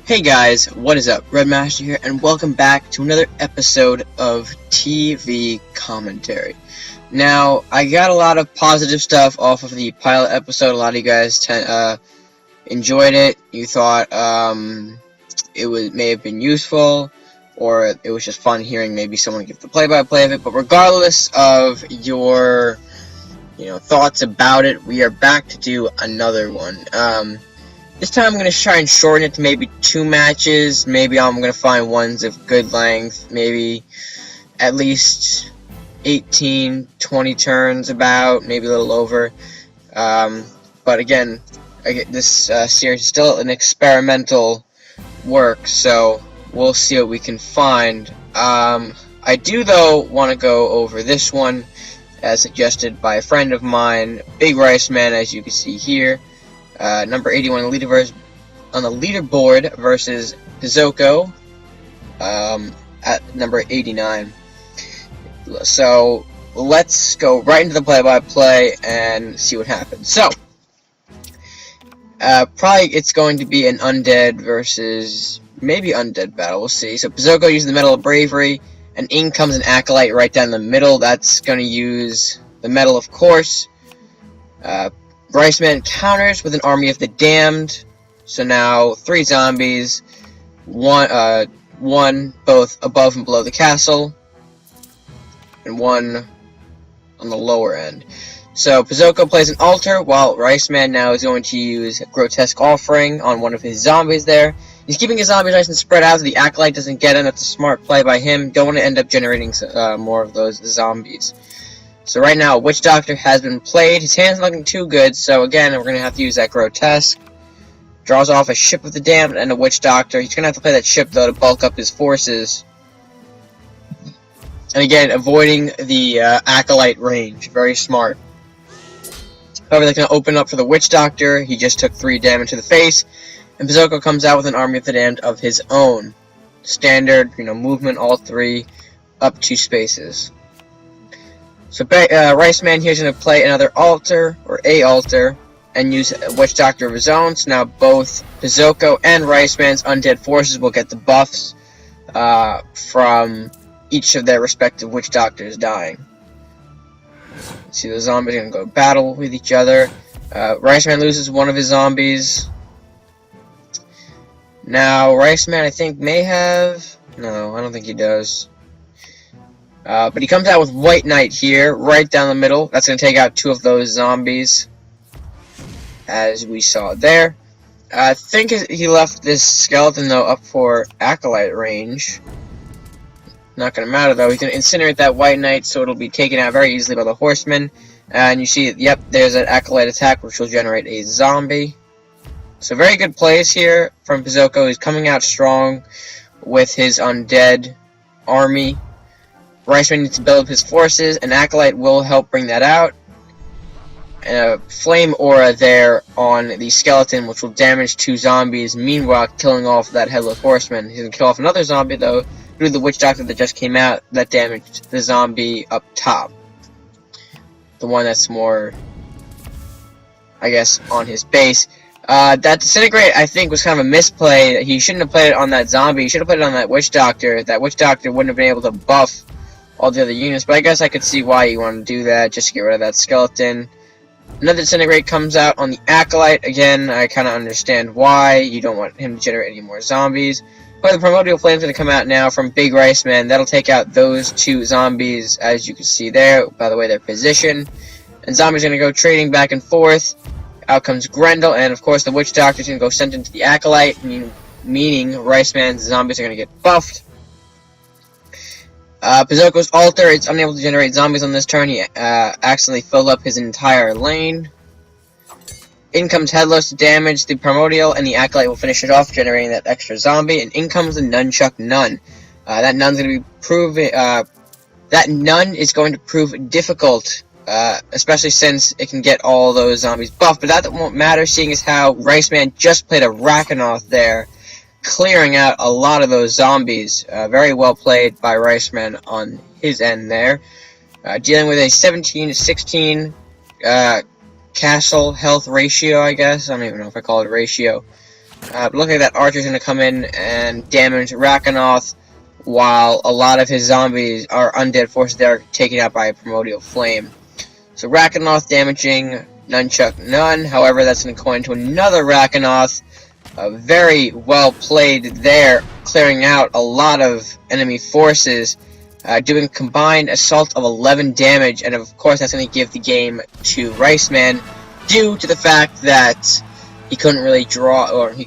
Hey guys, what is up? Redmaster here, and welcome back to another episode of TV Commentary. Now, I got a lot of positive stuff off of the pilot episode. A lot of you guys enjoyed it. You thought may have been useful, or it was just fun hearing maybe someone give the play-by-play of it. But regardless of your thoughts about it, we are back to do another one. This time I'm going to try and shorten it to maybe 2 matches. Maybe I'm going to find ones of good length. Maybe at least 18, 20 turns about. Maybe a little over. But again, this series is still an experimental work. So we'll see what we can find. I do, though, want to go over this one as suggested by a friend of mine, BigRiceMan, as you can see here. Number 81 on the leaderboard versus pissoco at number 89. So let's go right into the play-by-play and see what happens. So probably it's going to be an undead versus maybe undead battle. We'll see. So pissoco uses the Medal of Bravery, and in comes an acolyte right down the middle. That's going to use the medal, of course. BigRiceMan counters with an Army of the Damned. So now 3 zombies, one both above and below the castle, and 1 on the lower end. So pissoco plays an altar, while BigRiceMan now is going to use Grotesque Offering on one of his zombies there. He's keeping his zombies nice and spread out so the acolyte doesn't get him. That's a smart play by him. Don't want to end up generating more of those zombies. So right now, Witch Doctor has been played. His hand's not looking too good, so again, we're going to have to use that Grotesque. Draws off a Ship of the Damned and a Witch Doctor. He's going to have to play that ship, though, to bulk up his forces. And again, avoiding the Acolyte range. Very smart. However, they're going to open up for the Witch Doctor. He just took 3 damage to the face. And pissoco comes out with an Army of the Damned of his own. Standard, movement, all 3, up 2 spaces. So BigRiceMan here is going to play another altar, or a altar, and use a Witch Doctor of his own. So now both pissoco and BigRiceMan's undead forces will get the buffs from each of their respective Witch Doctors dying. See, the zombies are going to go battle with each other. BigRiceMan loses one of his zombies. Now, BigRiceMan, I think, may have... No, I don't think he does. But he comes out with White Knight here, right down the middle. That's going to take out 2 of those zombies, as we saw there. I think he left this skeleton, though, up for Acolyte range. Not going to matter, though. He can incinerate that White Knight, so it'll be taken out very easily by the Horseman. And you see, yep, there's an Acolyte attack, which will generate a zombie. So very good plays here from pissoco. He's coming out strong with his undead army. BigRiceMan needs to build up his forces. An Acolyte will help bring that out. And a Flame Aura there on the skeleton, which will damage 2 zombies, meanwhile killing off that Headless Horseman. He's going to kill off another zombie, though, due to the Witch Doctor that just came out that damaged the zombie up top. The one that's more, I guess, on his base. That Disintegrate, I think, was kind of a misplay. He shouldn't have played it on that zombie. He should have played it on that Witch Doctor. That Witch Doctor wouldn't have been able to buff all the other units, but I guess I could see why you want to do that, just to get rid of that skeleton. Another Disintegrate comes out on the Acolyte. Again, I kind of understand why. You don't want him to generate any more zombies. But the Primordial Flame's going to come out now from BigRiceMan. That'll take out those 2 zombies, as you can see there, by the way they're positioned. And zombies are going to go trading back and forth. Out comes Grendel, and of course the Witch Doctor's going to go sent into the Acolyte, meaning BigRiceMan's zombies are going to get buffed. pissoco's altar, it's unable to generate zombies on this turn. He accidentally filled up his entire lane. In comes Headless to damage the Primordial, and the Acolyte will finish it off, generating that extra zombie. And in comes the Nunchuck Nun. That Nun's going to be that Nun is going to prove difficult, especially since it can get all those zombies buffed. But that won't matter, seeing as how BigRiceMan just played a Rakanoth there, clearing out a lot of those zombies. Very well played by BigRiceMan on his end there. Dealing with a 17-16 castle health ratio, I guess. I don't even know if I call it a ratio. But looking like that Archer's going to come in and damage Rakanoth, while a lot of his zombies are undead forces that are taken out by a primordial flame. So Rakanoth damaging Nunchuck none. However, that's going to go into another Rakanoth. Very well played there, clearing out a lot of enemy forces, doing combined assault of 11 damage, and of course that's going to give the game to RiceMan, due to the fact that he couldn't really draw, or he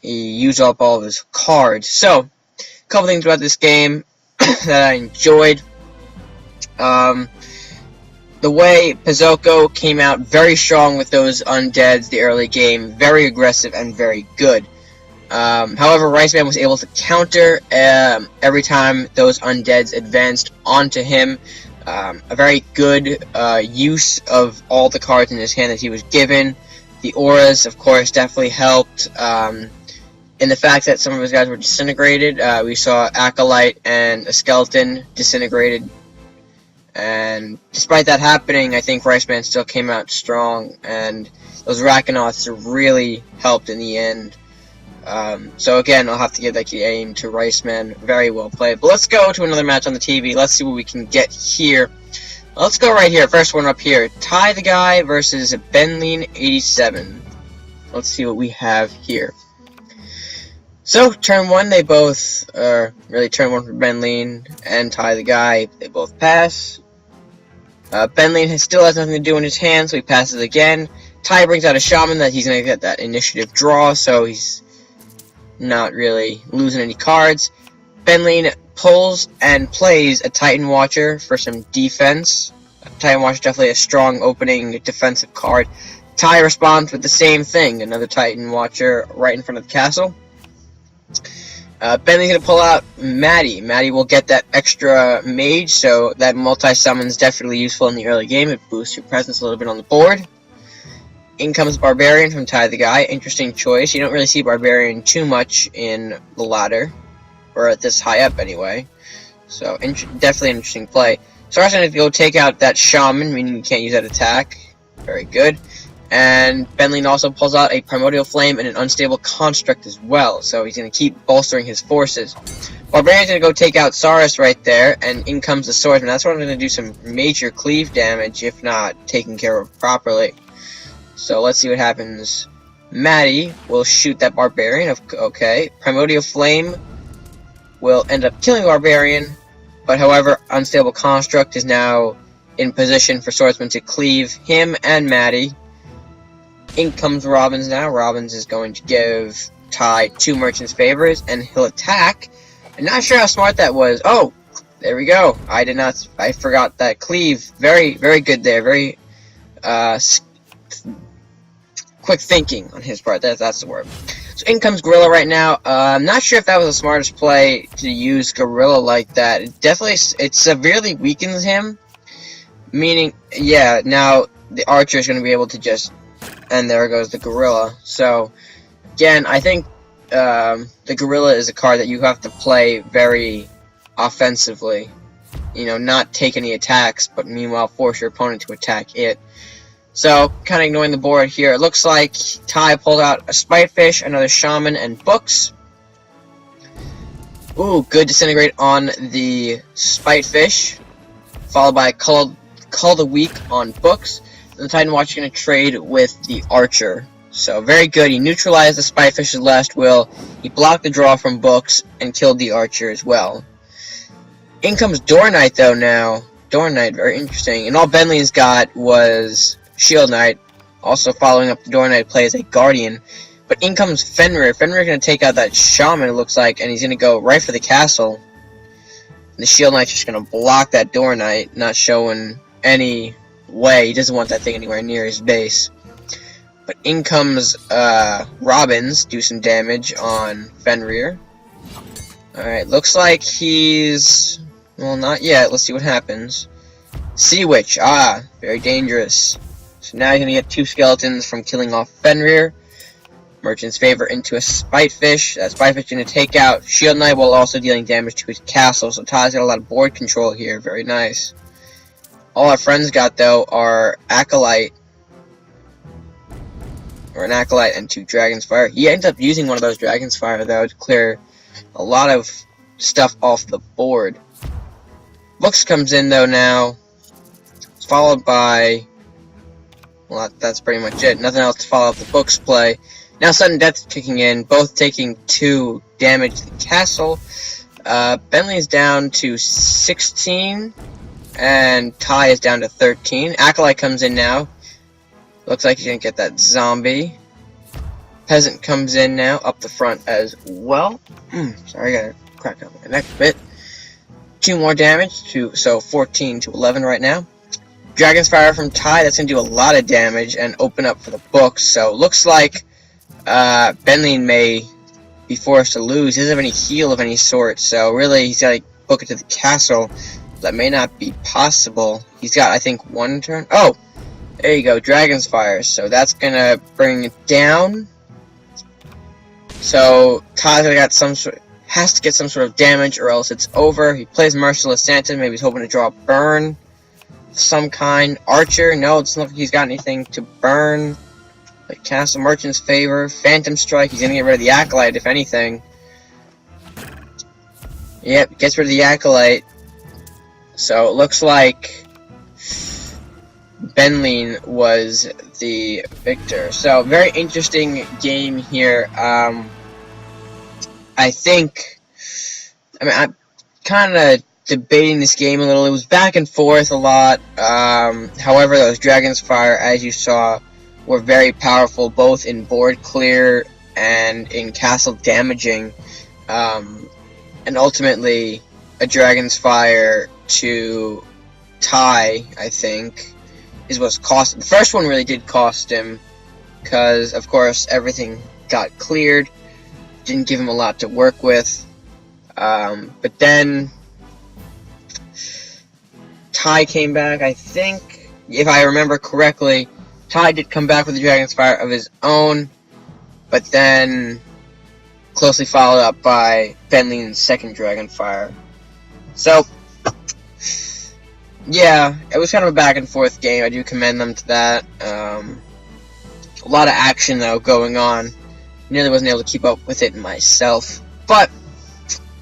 used up all of his cards. So, a couple things about this game that I enjoyed. The way Pissoco came out very strong with those undeads the early game, very aggressive and very good. However, RiceMan was able to counter every time those undeads advanced onto him. A very good use of all the cards in his hand that he was given. The auras, of course, definitely helped in the fact that some of his guys were disintegrated. We saw Acolyte and a Skeleton disintegrated. And despite that happening, I think RiceMan still came out strong, and those Rakanoths really helped in the end. So again, I'll have to give that aim to RiceMan. Very well played. But let's go to another match on the TV. Let's see what we can get here. Let's go right here. First one up here. TaiTheGuy versus Benleen87. Let's see what we have here. So, turn 1, they both, really turn 1 for Benleen and TaiTheGuy. They both pass. Benleen still has nothing to do in his hand, so he passes again. Tai brings out a Shaman that he's going to get that initiative draw, so he's not really losing any cards. Benleen pulls and plays a Titan Watcher for some defense. Titan Watcher is definitely a strong opening defensive card. Tai responds with the same thing, another Titan Watcher right in front of the castle. Bentley's going to pull out Maddie. Maddie will get that extra mage, so that multi-summon is definitely useful in the early game. It boosts your presence a little bit on the board. In comes Barbarian from TaiTheGuy. Interesting choice. You don't really see Barbarian too much in the ladder, or at this high up anyway. So, definitely an interesting play. Sar's going to go take out that Shaman, meaning you can't use that attack. Very good. And Benleen also pulls out a Primordial Flame and an Unstable Construct as well, so he's going to keep bolstering his forces. Barbarian's going to go take out Saurus right there, and in comes the Swordsman. That's what I'm going to do some major cleave damage, if not taken care of properly. So let's see what happens. Maddie will shoot that Barbarian. Okay, Primordial Flame will end up killing Barbarian, but however, Unstable Construct is now in position for Swordsman to cleave him and Maddie. In comes Robbins now. Robbins is going to give Tai 2 Merchant's Favors, and he'll attack. I'm not sure how smart that was. Oh, there we go. I forgot that cleave. Very, very good there. Very, quick thinking on his part. That's the word. So in comes Gorilla right now. I'm not sure if that was the smartest play to use Gorilla like that. It severely weakens him. Meaning, yeah, now the Archer is going to be able to just... And there goes the Gorilla. So, again, I think the Gorilla is a card that you have to play very offensively. You know, not take any attacks, but meanwhile force your opponent to attack it. So, kind of ignoring the board here. It looks like Tai pulled out a Spitefish, another Shaman, and Books. Ooh, good Disintegrate on the Spitefish, followed by Call the Weak on Books. The Titan Watcher is going to trade with the Archer. So, very good. He neutralized the Spitefish's last will. He blocked the draw from Books and killed the Archer as well. In comes Door Knight, though, now. Door Knight, very interesting. And all Bentley's got was Shield Knight. Also following up the Door Knight play as a Guardian. But in comes Fenrir. Fenrir's going to take out that Shaman, it looks like, and he's going to go right for the castle. And the Shield Knight's just going to block that Door Knight, not showing any... way. He doesn't want that thing anywhere near his base. But in comes Robbins, do some damage on Fenrir. Alright, looks like he's... well, not yet. Let's see what happens. Sea Witch. Ah, very dangerous. So now he's going to get 2 skeletons from killing off Fenrir. Merchant's Favor into a Spitefish. That Spitefish is going to take out Shield Knight while also dealing damage to his castle. So Tai's got a lot of board control here. Very nice. All our friends got, though, are Acolyte or an Acolyte, and 2 Dragon's Fire. He ends up using one of those Dragon's Fire, though, to clear a lot of stuff off the board. Books comes in, though, now. It's followed by... well, that's pretty much it. Nothing else to follow up the Books play. Now Sudden Death's kicking in, both taking 2 damage to the castle. Bentley is down to 16, and Tai is down to 13. Acolyte comes in now. Looks like he's gonna get that zombie. Peasant comes in now, up the front as well. Sorry, I gotta crack up my neck a bit. 2 more damage, so 14 to 11 right now. Dragon's Fire from Tai, that's gonna do a lot of damage and open up for the Books. So looks like Bentley may be forced to lose. He doesn't have any heal of any sort, so really he's gotta book it to the castle. That may not be possible. He's got, I think, 1 turn. Oh! There you go, Dragon's Fire. So that's gonna bring it down. So Tai's has to get some sort of damage, or else it's over. He plays Merciless Santa. Maybe he's hoping to draw a burn of some kind. Archer, no, it doesn't look like he's got anything to burn. Like Castle Merchant's Favor, Phantom Strike. He's gonna get rid of the Acolyte, if anything. Yep, gets rid of the Acolyte. So it looks like Bentley was the victor. So, very interesting game here. I'm kind of debating this game a little. It was back and forth a lot. However, those Dragon's Fire, as you saw, were very powerful, both in board clear and in castle damaging. And ultimately, a Dragon's Fire to Tai, I think, is what's cost him. The first one really did cost him, because, of course, everything got cleared. Didn't give him a lot to work with. But then Tai came back, I think, if I remember correctly. Tai did come back with a Dragon's Fire of his own, but then closely followed up by Bentley's second Dragon Fire. So, yeah, it was kind of a back and forth game. I do commend them to that. A lot of action, though, going on. Nearly wasn't able to keep up with it myself. But,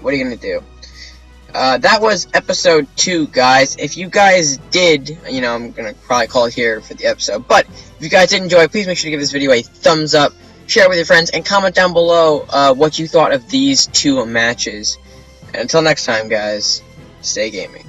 what are you going to do? That was episode 2, guys. If you guys did, I'm going to probably call it here for the episode. But, if you guys did enjoy, please make sure to give this video a thumbs up, share it with your friends, and comment down below what you thought of these 2 matches. And until next time, guys, stay gaming.